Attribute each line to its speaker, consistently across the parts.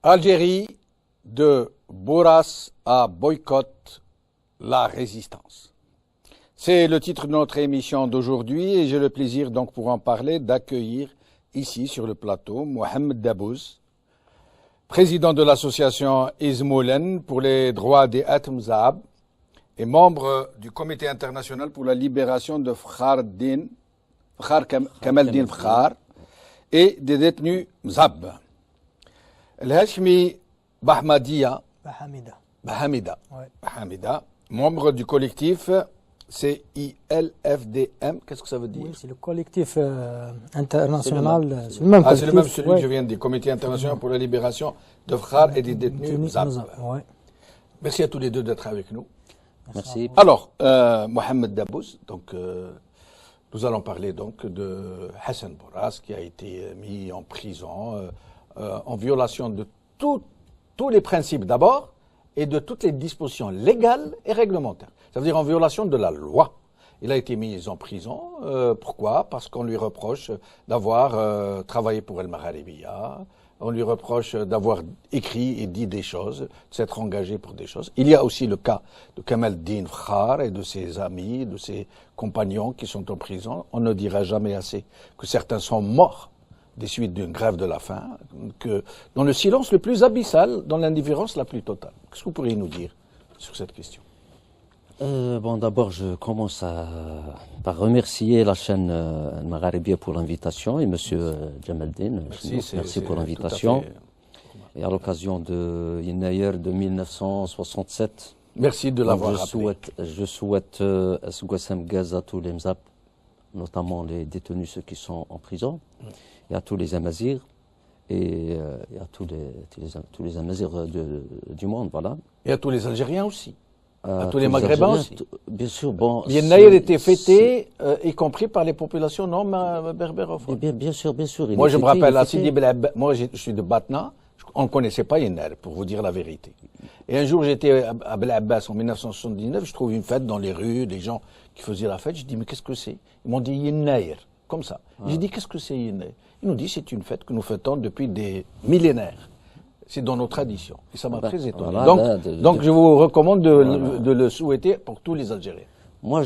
Speaker 1: Algérie, de Bourras à boycott, la résistance. C'est le titre de notre émission d'aujourd'hui et j'ai le plaisir donc pour en parler d'accueillir ici sur le plateau Mohamed Dabbouz, président de l'association Izmoulen pour les droits des Atmzab et membre du comité international pour la libération de Kamaldin Fkhar et des détenus Mzab. El-Hashmi Bahmadiya, Bahamida, membre du collectif CILFDM. Qu'est-ce que ça veut dire?
Speaker 2: Oui, c'est le collectif international.
Speaker 1: C'est le même celui que je viens de dire, Comité international pour la libération de Fkhar et des détenus Mzab.
Speaker 2: Ouais.
Speaker 1: Merci à tous les deux d'être avec nous.
Speaker 3: Merci.
Speaker 1: Alors, Mohamed Dabbouz, donc nous allons parler donc de Hassan Bourras qui a été mis en prison en violation de tous les principes d'abord et de toutes les dispositions légales et réglementaires. Ça veut dire en violation de la loi. Il a été mis en prison. Pourquoi? Parce qu'on lui reproche d'avoir travaillé pour El Magharibiya. On lui reproche d'avoir écrit et dit des choses, de s'être engagé pour des choses. Il y a aussi le cas de Kamaldin Fkhar et de ses amis, de ses compagnons qui sont en prison. On ne dira jamais assez que certains sont morts des suites d'une grève de la faim, dans le silence le plus abyssal, dans l'indifférence la plus totale. Qu'est-ce que vous pourriez nous dire sur cette question?
Speaker 3: D'abord, je commence par remercier la chaîne Magharibiya pour l'invitation et Monsieur Jamaldin. Merci pour l'invitation. Et à l'occasion de Yenayer de 1967,
Speaker 1: merci de l'avoir rappelé.
Speaker 3: Je souhaite Sgouassem Gaz à tous les Mzab, notamment les détenus, ceux qui sont en prison, et à tous les Amazirs, et à tous les Amazirs du monde, voilà.
Speaker 1: Et à tous les Algériens aussi. À tous les Maghrébins aussi.
Speaker 3: Bien sûr, bon.
Speaker 1: Yenayer était fêté, y compris par les populations non berbérophones.
Speaker 3: Bien sûr.
Speaker 1: Moi, je me rappelle, moi, je suis de Batna, on ne connaissait pas Yenayer, pour vous dire la vérité. Et un jour, j'étais à Bel Abbas en 1979, je trouve une fête dans les rues, des gens qui faisaient la fête. Je dis, mais qu'est-ce que c'est? Ils m'ont dit Yenayer, comme ça. J'ai dit, qu'est-ce que c'est Yenayer? Ils nous disent, c'est une fête que nous fêtons depuis des millénaires. C'est dans nos traditions. Et ça m'a très étonné. Voilà, donc je vous recommande de le souhaiter pour tous les Algériens.
Speaker 3: Moi,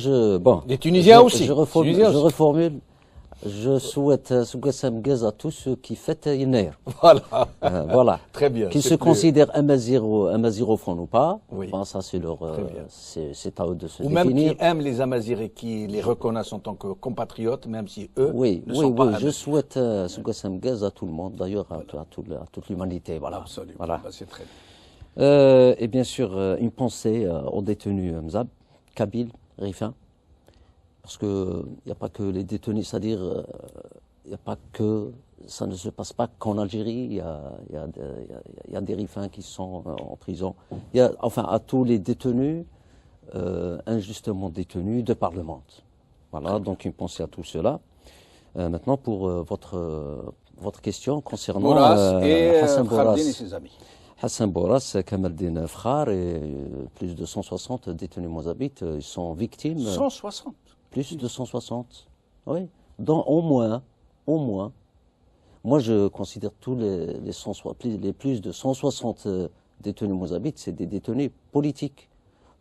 Speaker 1: les Tunisiens aussi.
Speaker 3: Je reformule. Je souhaite Sgouassem Gaz à tous ceux qui fêtent Yenayer.
Speaker 1: Voilà.
Speaker 3: Voilà.
Speaker 1: Très bien.
Speaker 3: Qu'ils se considèrent amazigophones ou pas.
Speaker 1: Oui.
Speaker 3: Bon, ça, c'est leur, c'est à eux de se
Speaker 1: définir. Ou même qui aiment les Amazirs et qui les reconnaissent en tant que compatriotes, même si eux ne sont pas
Speaker 3: je souhaite Sgouassem Gaz à tout le monde, d'ailleurs à toute l'humanité. Voilà.
Speaker 1: Absolument.
Speaker 3: Voilà.
Speaker 1: C'est très bien.
Speaker 3: Et bien sûr, une pensée aux détenus Mzab, Kabyles, Rifin. Parce que il n'y a pas que les détenus, c'est-à-dire il n'y a pas que ça ne se passe pas qu'en Algérie. Il y a des Rifins qui sont en prison. Il y a à tous les détenus injustement détenus de Parlement. Voilà, donc une pensée à tout cela. Maintenant pour votre question concernant
Speaker 1: Hassan Bourras et ses amis.
Speaker 3: Hassan Bourras, Kamaldin Fkhar et plus de 160 détenus mozabites, ils sont victimes.
Speaker 1: 160.
Speaker 3: Plus de 160, oui. Au moins, moi je considère tous les plus de 160 détenus mozabites, c'est des détenus politiques,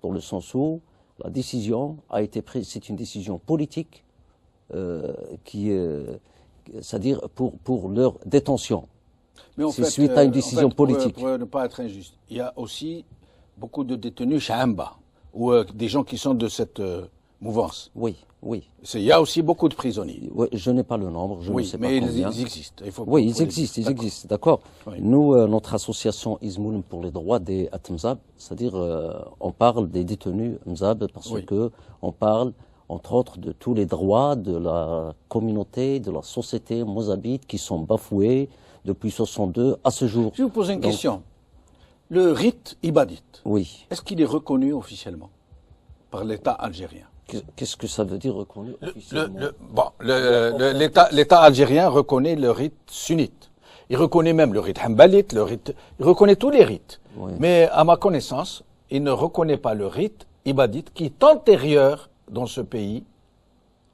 Speaker 3: dans le sens où la décision a été prise, c'est une décision politique, c'est-à-dire pour leur détention.
Speaker 1: Mais
Speaker 3: c'est suite à une décision politique.
Speaker 1: Pour ne pas être injuste, il y a aussi beaucoup de détenus Chahamba, ou des gens qui sont de cette mouvance.
Speaker 3: Oui.
Speaker 1: Il y a aussi beaucoup de prisonniers.
Speaker 3: Oui, je n'ai pas le nombre, je ne sais pas combien.
Speaker 1: Ils existent.
Speaker 3: Ils existent, d'accord. Oui. Nous, notre association Izmoulen pour les droits des Atmzab, c'est-à-dire on parle des détenus Mzab parce que on parle, entre autres, de tous les droits de la communauté, de la société mozabite qui sont bafoués depuis 62 à ce jour.
Speaker 1: Je vais vous poser une question. Le rite ibadite,
Speaker 3: est-ce
Speaker 1: qu'il est reconnu officiellement par l'État algérien?
Speaker 3: Qu'est-ce que ça veut dire reconnu officiellement?
Speaker 1: L'État algérien reconnaît le rite sunnite. Il reconnaît même le rite hanbalite, il reconnaît tous les rites. Oui. Mais à ma connaissance, il ne reconnaît pas le rite ibadite qui est antérieur dans ce pays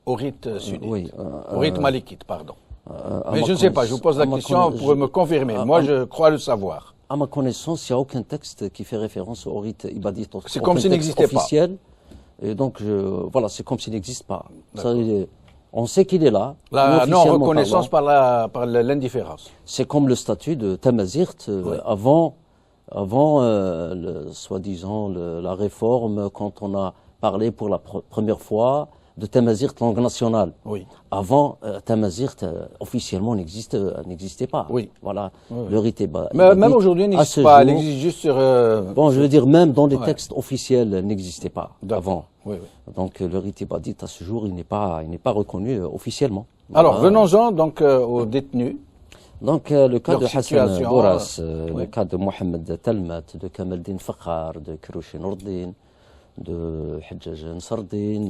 Speaker 1: au rite sunnite, au rite malikite, pardon. Mais je ne sais pas, je vous pose la question pour me confirmer. Moi, je crois le savoir.
Speaker 3: À ma connaissance, il n'y a aucun texte qui fait référence au rite ibadite.
Speaker 1: C'est comme s'il n'existait pas.
Speaker 3: Et donc, voilà, c'est comme s'il n'existe pas. Ça, on sait qu'il est là.
Speaker 1: La non-reconnaissance par l'indifférence.
Speaker 3: C'est comme le statut de Tamazirt avant soi-disant la réforme, quand on a parlé pour la première fois de Tamazirt langue nationale.
Speaker 1: Oui.
Speaker 3: Avant, Tamazirt officiellement n'existait pas.
Speaker 1: Oui.
Speaker 3: Voilà.
Speaker 1: Oui.
Speaker 3: Le rite
Speaker 1: mais même aujourd'hui, il n'existe pas. Elle existe juste sur.
Speaker 3: Bon, je veux dire, même dans les textes officiels, elle n'existait pas avant.
Speaker 1: Oui, oui.
Speaker 3: Donc, le rite ibadite, à ce jour, il n'est pas reconnu officiellement.
Speaker 1: Alors, venons-en donc aux détenus.
Speaker 3: Donc, le cas de Hassan Boras,
Speaker 1: oui.
Speaker 3: le cas de Mohamed Talmat, de Kamaldin Fakhar, de Kirouchi Nourdin, de Hajjaj Nsardin,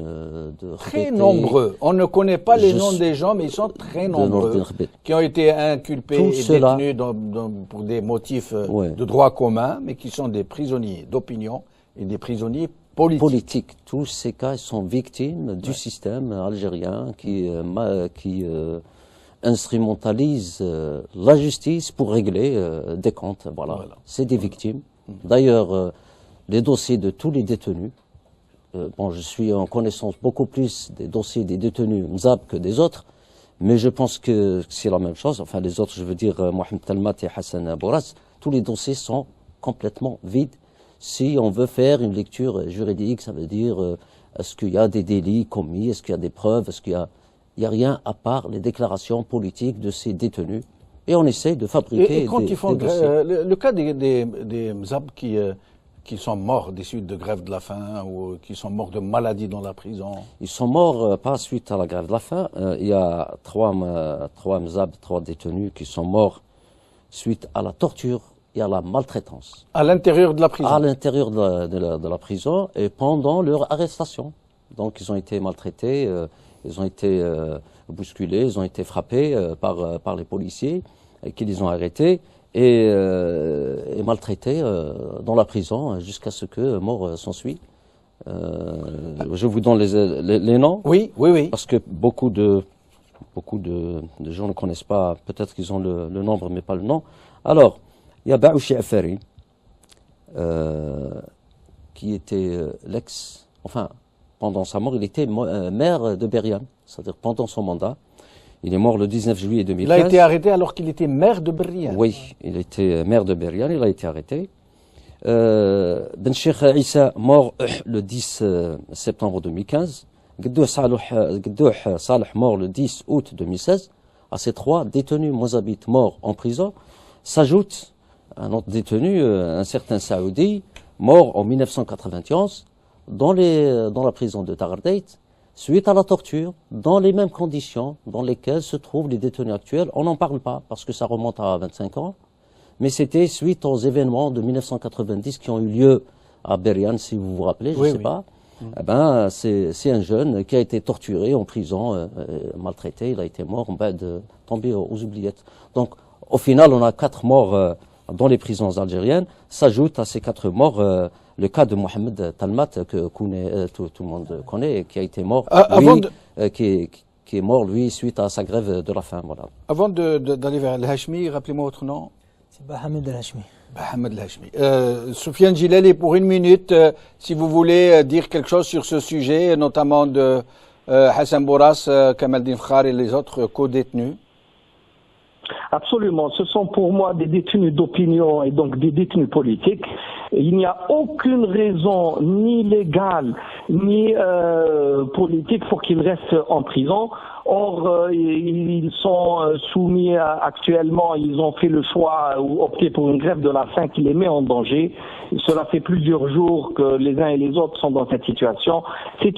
Speaker 3: de
Speaker 1: Très nombreux. On ne connaît pas les noms des gens, mais ils sont très nombreux. Qui ont été inculpés et détenus pour des motifs de droit commun, mais qui sont des prisonniers d'opinion et des prisonniers politiques.
Speaker 3: Tous ces cas sont victimes du système algérien qui instrumentalise la justice pour régler des comptes. Voilà. C'est des victimes. D'ailleurs, les dossiers de tous les détenus, bon, je suis en connaissance beaucoup plus des dossiers des détenus Mzab que des autres, mais je pense que c'est la même chose. Enfin, les autres, je veux dire, Mohamed Talmat et Hassan Boras, tous les dossiers sont complètement vides. Si on veut faire une lecture juridique, ça veut dire, est-ce qu'il y a des délits commis, est-ce qu'il y a des preuves, est-ce qu'il y a... Il n'y a rien à part les déclarations politiques de ces détenus. Et on essaie de fabriquer
Speaker 1: et quand ils font
Speaker 3: des dossiers.
Speaker 1: Le cas des Mzab qui sont morts des suites de grève de la faim ou qui sont morts de maladie dans la prison.
Speaker 3: Ils sont morts pas suite à la grève de la faim. Il y a trois Mzab, 3 détenus qui sont morts suite à la torture et à la maltraitance.
Speaker 1: À l'intérieur de la prison.
Speaker 3: À l'intérieur de la prison et pendant leur arrestation. Donc ils ont été maltraités. Ils ont été bousculés, ils ont été frappés par les policiers qui les ont arrêtés et maltraités dans la prison jusqu'à ce que mort s'ensuit. Je vous donne les noms.
Speaker 1: Oui, oui, oui.
Speaker 3: Parce que beaucoup de gens ne connaissent pas, peut-être qu'ils ont le nombre mais pas le nom. Alors, il y a Baouchi Afari, qui était pendant sa mort, il était maire de Bériane, c'est-à-dire pendant son mandat. Il est mort le 19 juillet 2015.
Speaker 1: Il a été arrêté alors qu'il était maire de Bériane.
Speaker 3: Oui, il était maire de Bériane, il a été arrêté. Ben Cheikh Issa, mort le 10 septembre 2015. Gdouh Saleh, mort le 10 août 2016. À ces 3 détenus mozabites morts en prison, s'ajoute un autre détenu, un certain Saoudi, mort en 1991. Dans la prison de Tagardeit, suite à la torture, dans les mêmes conditions dans lesquelles se trouvent les détenus actuels. On n'en parle pas parce que ça remonte à 25 ans, mais c'était suite aux événements de 1990 qui ont eu lieu à Bériane, si vous vous rappelez, je ne sais pas. Eh ben, c'est un jeune qui a été torturé en prison, maltraité, il a été mort, tombé aux oubliettes. Donc, au final, on a 4 morts dans les prisons algériennes. S'ajoute à ces 4 morts le cas de Mohamed Talmat, que tout le monde connaît, qui a été mort, qui est mort, lui, suite à sa grève de la faim. Voilà.
Speaker 1: Avant d'aller vers El Hachmi, rappelez-moi votre nom.
Speaker 2: C'est Bahamed El Hachmi.
Speaker 1: Bahamed El Hachmi. Soufiane Gilali, pour 1 minute, si vous voulez dire quelque chose sur ce sujet, notamment de Hassan Boras, Kamaldin Fakhar et les autres co-détenus.
Speaker 4: Absolument. Ce sont pour moi des détenus d'opinion et donc des détenus politiques. Il n'y a aucune raison, ni légale, ni politique, pour qu'ils restent en prison. Or, ils sont soumis actuellement, ils ont fait le choix ou opté pour une grève de la faim qui les met en danger. Cela fait plusieurs jours que les uns et les autres sont dans cette situation. C'est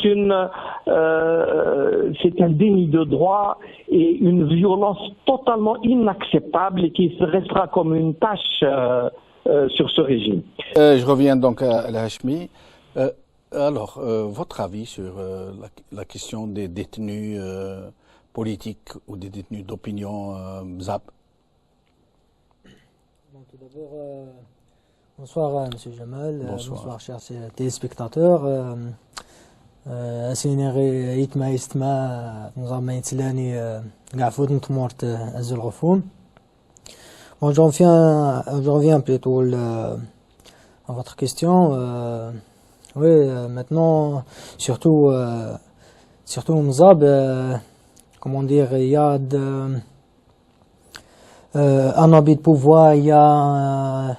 Speaker 4: un déni de droit et une violence totalement inacceptable et qui restera comme une tâche sur ce régime.
Speaker 1: Je reviens donc à El Hachmi. Alors, votre avis sur la question des détenus politiques ou des détenus d'opinion Mzab?
Speaker 2: Tout d'abord, bonsoir M. Jamal,
Speaker 1: bonsoir
Speaker 2: chers téléspectateurs. أسيني يتما يستما نظام يتلاني قاعد فوت نتمورت أزل غفوم Bon, je reviens plutôt à votre question. Oui, maintenant, surtout au Mzab, comment dire, il y a un abus de pouvoir, il y a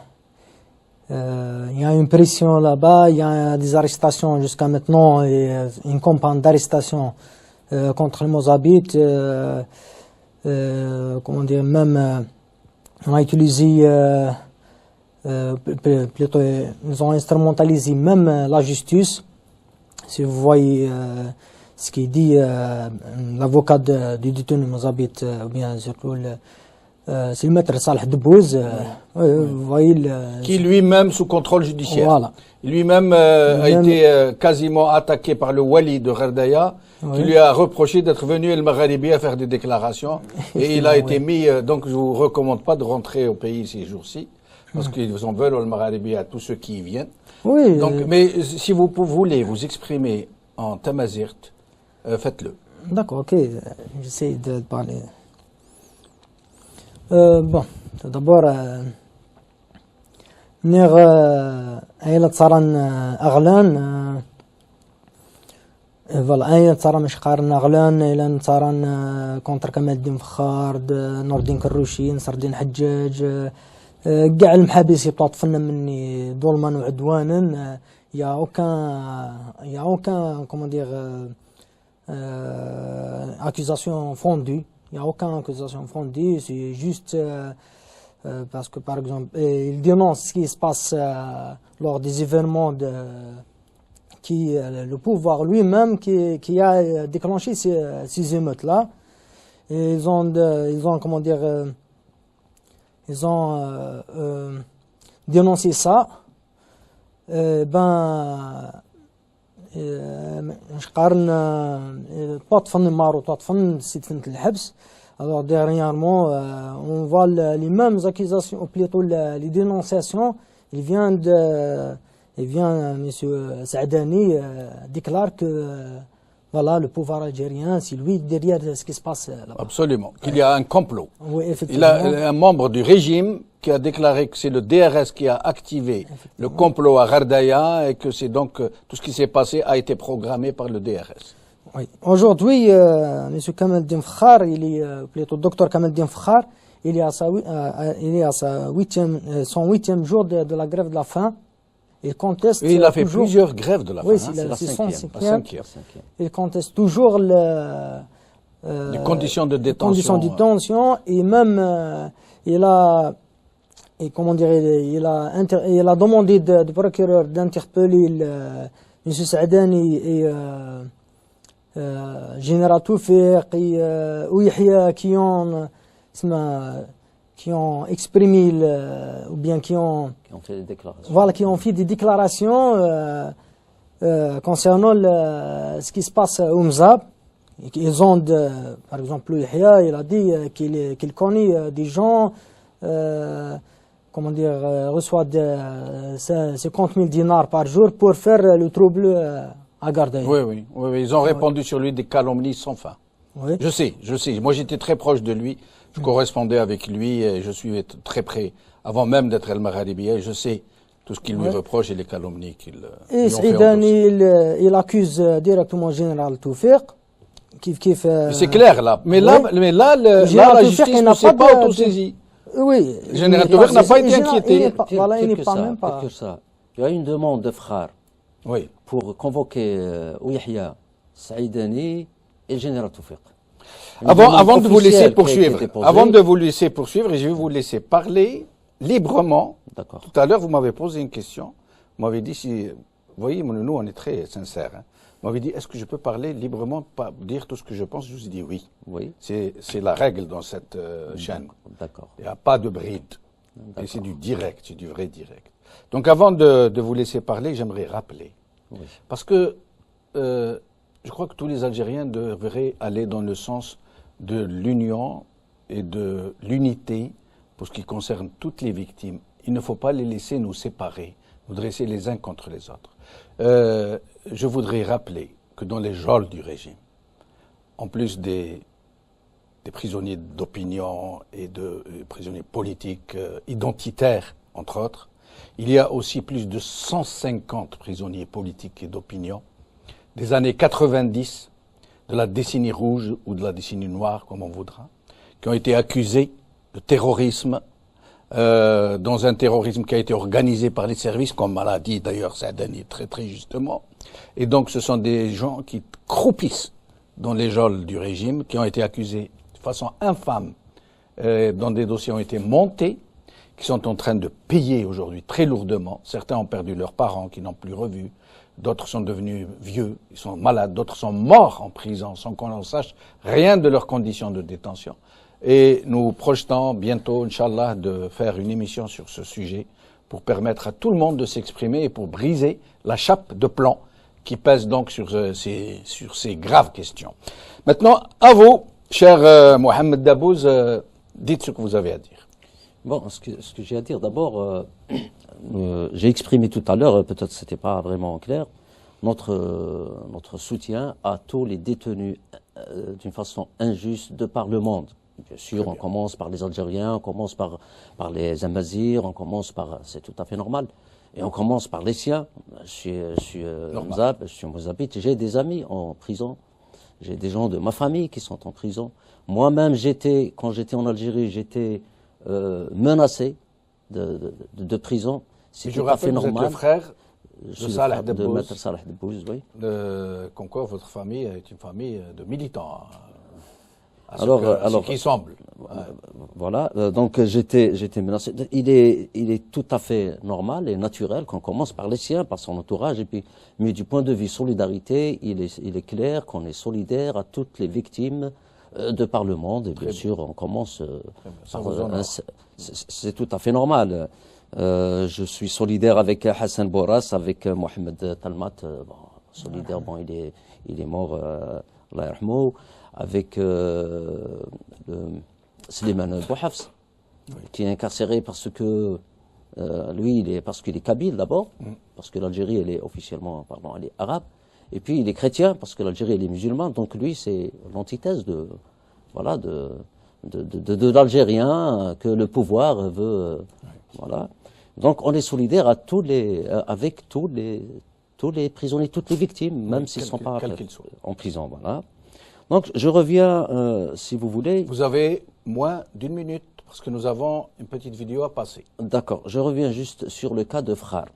Speaker 2: une pression là-bas, il y a des arrestations jusqu'à maintenant, et une campagne d'arrestation contre les Mozabites. Comment dire, même on a utilisé, plutôt, ils ont instrumentalisé même la justice. Si vous voyez ce qu'il dit l'avocat du détenu Mozabite, ou bien surtout c'est le maître Saleh Debouze, vous voyez
Speaker 1: qui lui-même sous contrôle judiciaire.
Speaker 2: Voilà.
Speaker 1: Lui-même a été quasiment attaqué par le wali de Gherdaya, qui lui a reproché d'être venu El Magharibi à faire des déclarations. Et il a été mis, donc je vous recommande pas de rentrer au pays ces jours-ci, parce qu'ils en veulent El Magharibi à tous ceux qui y viennent.
Speaker 2: Oui.
Speaker 1: Donc, mais si vous voulez vous exprimer en tamazirt, faites-le.
Speaker 2: D'accord, ok, j'essaie de parler. Bon, tout d'abord, نيغ عيلة صارن أغلان فوالا عيلة صارن مش قارن أغلان إلى صارن كونتر كمال الدين فخار نور الدين كروشي نصر الدين حجاج كاع المحابس يطاطفنا مني ظلما وعدوانا يا aucun comment dire accusation fondue. Il n'y a aucune accusation fondée, c'est juste parce que, par exemple, il dénonce ce qui se passe lors des événements le pouvoir lui-même qui a déclenché ces émeutes-là. Ils ont, comment dire, ils ont dénoncé ça. قارن طاطفن المار وطاطفن سيد فنت الحبس. Alors dernièrement, on voit les mêmes accusations, ou plutôt les dénonciations. Monsieur Saadani déclare que voilà, le pouvoir algérien, c'est lui derrière ce qui se passe là-bas.
Speaker 1: Absolument, qu'il y a un complot.
Speaker 2: Oui, effectivement.
Speaker 1: Il y a un membre du régime qui a déclaré que c'est le DRS qui a activé le complot à Gherdaya et que c'est donc tout ce qui s'est passé a été programmé par le DRS.
Speaker 2: Oui. Aujourd'hui, M. Kamal Din Fakhar, plutôt Dr Kamal Din Fakhar, il est à son huitième jour de la grève de la faim. Il conteste.
Speaker 1: Et il a fait plusieurs grèves de la faim.
Speaker 2: Oui,
Speaker 1: c'est
Speaker 2: son
Speaker 1: cinquième.
Speaker 2: Il conteste toujours les
Speaker 1: conditions de détention.
Speaker 2: Conditions de détention et même il a demandé du procureur d'interpeller M. Saadani et Général Toufiq et Ouihia qui ont exprimé ou bien qui ont
Speaker 3: fait des déclarations.
Speaker 2: Voilà, qui ont fait des déclarations concernant ce qui se passe au Mzab. Ils ont, par exemple, Ouihia, il a dit qu'il connaît des gens, comment dire, reçoit 50 000 dinars par jour pour faire le trouble à Gherdaya.
Speaker 1: Oui, ils ont répandu sur lui des calomnies sans fin.
Speaker 2: Oui.
Speaker 1: Je sais. Moi, j'étais très proche de lui. Je correspondais avec lui et je suis très près, avant même d'être El Magharibi. Je sais tout ce qu'il lui reproche et les calomnies qu'il
Speaker 2: et Saïdani, il accuse directement le général Toufiq.
Speaker 1: C'est clair, là. Mais là, la justice ne s'est pas autosaisie.
Speaker 2: Oui.
Speaker 1: Le général Toufiq n'a pas été inquiété.
Speaker 2: Voilà, il n'est pas même pas.
Speaker 3: Il y a une demande de Fakhar pour convoquer Ouihia, Saïdani et le général Toufiq.
Speaker 1: Avant de vous laisser poursuivre, je vais vous laisser parler librement.
Speaker 3: D'accord.
Speaker 1: Tout à l'heure, vous m'avez posé une question. Vous m'avez dit si, vous voyez, nous, on est très sincères. Hein. Vous m'avez dit, est-ce que je peux parler librement, pas dire tout ce que je pense? Je vous ai dit oui.
Speaker 3: Oui.
Speaker 1: C'est la règle dans cette chaîne.
Speaker 3: D'accord.
Speaker 1: Il n'y a pas de bride. Et c'est du direct, c'est du vrai direct. Donc avant de vous laisser parler, j'aimerais rappeler.
Speaker 3: Oui.
Speaker 1: Parce que je crois que tous les Algériens devraient aller dans le sens de l'union et de l'unité pour ce qui concerne toutes les victimes. Il ne faut pas les laisser nous séparer, nous dresser les uns contre les autres. Je voudrais rappeler que dans les geôles du régime, en plus des des prisonniers d'opinion et de prisonniers politiques identitaires, entre autres. Il y a aussi plus de 150 prisonniers politiques et d'opinion des années 90, de la décennie rouge ou de la décennie noire, comme on voudra, qui ont été accusés de terrorisme, dans un terrorisme qui a été organisé par les services, comme l'a dit d'ailleurs Saadani très très justement. Et donc ce sont des gens qui croupissent dans les geôles du régime, qui ont été accusés de façon infâme, dont des dossiers ont été montés, qui sont en train de payer aujourd'hui très lourdement. Certains ont perdu leurs parents, qui n'ont plus revu. D'autres sont devenus vieux, ils sont malades. D'autres sont morts en prison sans qu'on en sache rien de leurs conditions de détention. Et nous projetons bientôt, Inch'Allah, de faire une émission sur ce sujet pour permettre à tout le monde de s'exprimer et pour briser la chape de plomb qui pèse donc sur ces graves questions. Maintenant, à vous, cher Mohamed Dabbous, dites ce que vous avez à dire.
Speaker 3: Bon, ce que j'ai à dire, d'abord, j'ai exprimé tout à l'heure, peut-être que c'était pas vraiment clair, notre soutien à tous les détenus d'une façon injuste de par le monde. Bien sûr, on commence par les Algériens, on commence par les Amazirs, on commence par, c'est tout à fait normal. Et on commence par les siens. Je suis Mzab, je suis Mouzabite, j'ai des amis en prison. J'ai des gens de ma famille qui sont en prison. Moi-même, quand j'étais en Algérie, j'étais menacé de prison. C'est tout à fait normal.
Speaker 1: Vous êtes le frère
Speaker 3: de Salah Dabbous. De Maître Salah Dabbous, oui.
Speaker 1: Comme quoi, votre famille est une famille de militants.
Speaker 3: Alors,
Speaker 1: ce qui semble.
Speaker 3: Voilà. Donc j'étais menacé. Il est tout à fait normal et naturel qu'on commence par les siens, par son entourage. Et puis, mais du point de vue solidarité, il est clair qu'on est solidaire à toutes les victimes de par le monde. Et bien sûr, on commence par. C'est tout à fait normal. Je suis solidaire avec Hassan Boras, avec Mohamed Talmat. Solidaire. Bon, il est mort. Allah yarhamou. Avec Slimane Bouhafs, qui est incarcéré parce que parce qu'il est kabyle d'abord, parce que l'Algérie elle est officiellement, elle est arabe, et puis il est chrétien parce que l'Algérie elle est musulmane, donc lui c'est l'antithèse de l'Algérien que le pouvoir veut, voilà. Donc on est solidaire avec tous les prisonniers, toutes les victimes, même s'ils ne sont pas en prison, voilà. Donc, je reviens, si vous voulez.
Speaker 1: Vous avez moins d'une minute, parce que nous avons une petite vidéo à passer.
Speaker 3: D'accord. Je reviens juste sur le cas de Frare.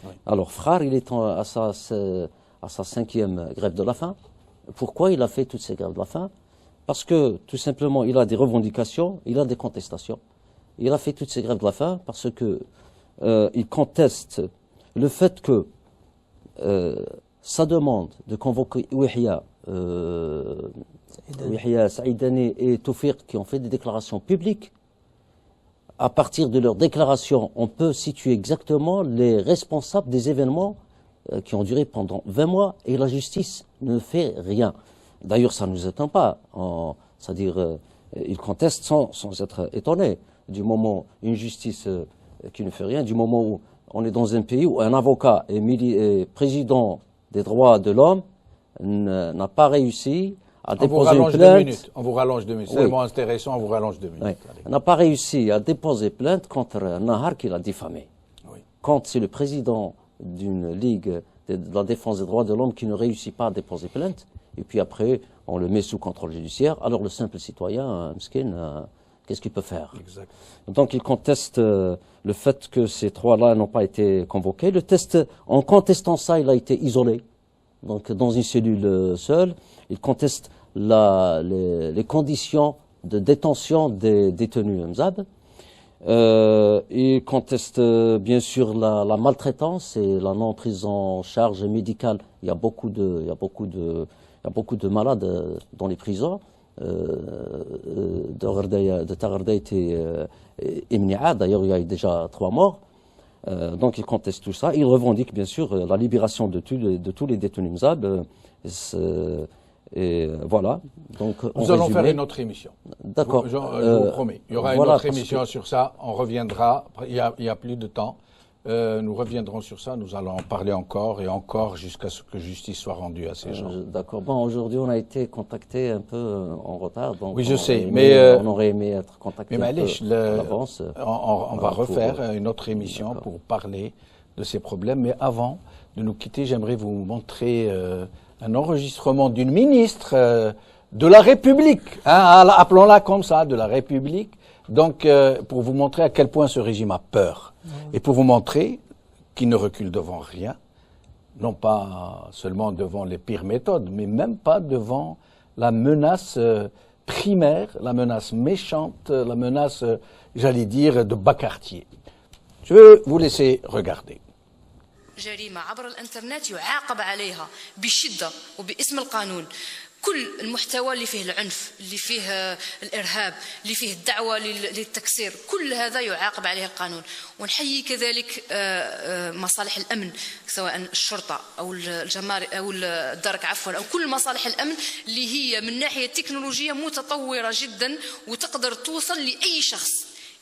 Speaker 3: Oui. Alors, Frare, il est à sa 5e grève de la faim. Pourquoi il a fait toutes ces grèves de la faim? Parce que, tout simplement, il a des revendications, il a des contestations. Il a fait toutes ces grèves de la faim parce que il conteste le fait que sa demande de convoquer Ouihia, Saïdani et Toufiq qui ont fait des déclarations publiques. À partir de leurs déclarations, on peut situer exactement les responsables des événements qui ont duré pendant 20 mois et la justice ne fait rien. D'ailleurs, ça ne nous étonne pas. C'est-à-dire, ils contestent sans être étonnés. Du moment où une justice qui ne fait rien, du moment où on est dans un pays où un avocat est président des droits de l'homme, n'a pas réussi à déposer une plainte.
Speaker 1: On vous rallonge 2 minutes. C'est vraiment intéressant, on vous rallonge 2 minutes.
Speaker 3: Oui. N'a pas réussi à déposer plainte contre Nahar qui l'a diffamé. Oui. Quand c'est le président d'une ligue de la défense des droits de l'homme qui ne réussit pas à déposer plainte, et puis après, on le met sous contrôle judiciaire, alors le simple citoyen, Mskin, qu'est-ce qu'il peut faire? Exact. Donc il conteste le fait que ces trois-là n'ont pas été convoqués. En contestant ça, il a été isolé. Donc, dans une cellule seule, il conteste les conditions de détention des détenus Mzab. Il conteste bien sûr la maltraitance et la non prise en charge médicale. Il y a beaucoup de malades dans les prisons de Tagardait et Mni'a. D'ailleurs, il y a déjà 3 morts. Donc il conteste tout ça. Il revendique bien sûr la libération de tous les détenus Mzab. Et voilà. Donc,
Speaker 1: nous allons faire une autre émission.
Speaker 3: D'accord.
Speaker 1: Je vous promets. Il y aura une autre émission sur ça. On reviendra. Il y a plus de temps. Nous reviendrons sur ça, nous allons en parler encore et encore jusqu'à ce que justice soit rendue à ces gens.
Speaker 3: D'accord. Bon, aujourd'hui, on a été contacté un peu en retard. Donc
Speaker 1: oui, je sais,
Speaker 3: mais on aurait aimé être contacté
Speaker 1: mais
Speaker 3: un peu à l'avance.
Speaker 1: On va refaire une autre émission pour parler de ces problèmes. Mais avant de nous quitter, j'aimerais vous montrer un enregistrement d'une ministre de la République, hein, appelons-la comme ça, de la République. Donc, pour vous montrer à quel point ce régime a peur. Et pour vous montrer qu'il ne recule devant rien, non pas seulement devant les pires méthodes, mais même pas devant la menace primaire, la menace méchante, la menace, j'allais dire, de bas quartier. Je vais vous laisser regarder.
Speaker 5: جريمة عبر الانترنت يعاقب عليها بشدة وباسم القانون. كل المحتوى اللي فيه العنف، اللي فيه الإرهاب، اللي فيه الدعوة للتكسير، كل هذا يعاقب عليه القانون. ونحيي كذلك مصالح الأمن، سواء الشرطة أو الجمارك أو الدرك عفوا، أو كل مصالح الأمن اللي هي من ناحية تكنولوجية متطورة جدا وتقدر توصل لأي شخص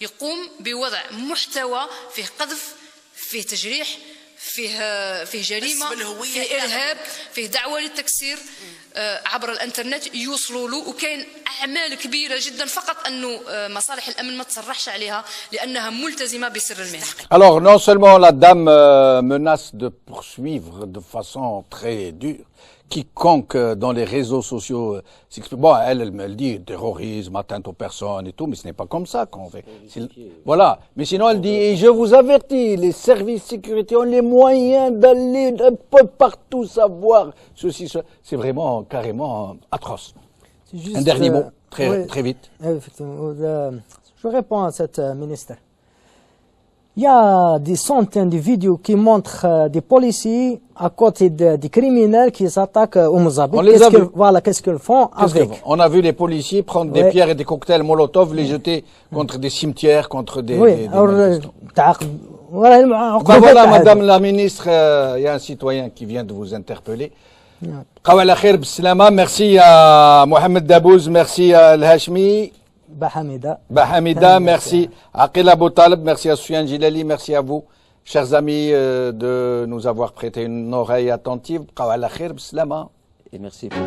Speaker 5: يقوم بوضع محتوى فيه قذف، فيه تجريح، فيه جريمة، فيه إرهاب، فيه دعوة للتكسير عبر الانترنت يوصلوا له. وكاين اعمال كبيره جدا فقط انه مصالح الامن ما تصرحش عليها لانها ملتزمه بسر المهنه.
Speaker 1: Alors non seulement la dame menace de poursuivre de façon très dure quiconque dans les réseaux sociaux s'exprime. Bon, elle dit terrorisme, atteinte aux personnes et tout, mais ce n'est pas comme ça qu'on fait. Voilà. Mais sinon, elle dit, et je vous avertis, les services de sécurité ont les moyens d'aller un peu partout savoir ceci, cela. C'est vraiment carrément atroce.
Speaker 2: Juste,
Speaker 1: un dernier mot,
Speaker 2: oui,
Speaker 1: très vite.
Speaker 2: Effectivement. Je réponds à cette ministre. Il y a des centaines de vidéos qui montrent des policiers à côté des criminels qui s'attaquent aux Mozambiques. Voilà, qu'est-ce qu'ils font avec.
Speaker 1: On a vu les policiers prendre des pierres et des cocktails Molotov, les jeter contre des cimetières, contre des... Voilà, madame la ministre, il y a un citoyen qui vient de vous interpeller. Merci à Mohamed Dabouz, merci à Al-Hashmi. Bahamida, merci. Aqil Abou Talib, merci à Soufiane Jilali, merci à vous, chers amis, de nous avoir prêté une oreille attentive.
Speaker 3: Et merci pour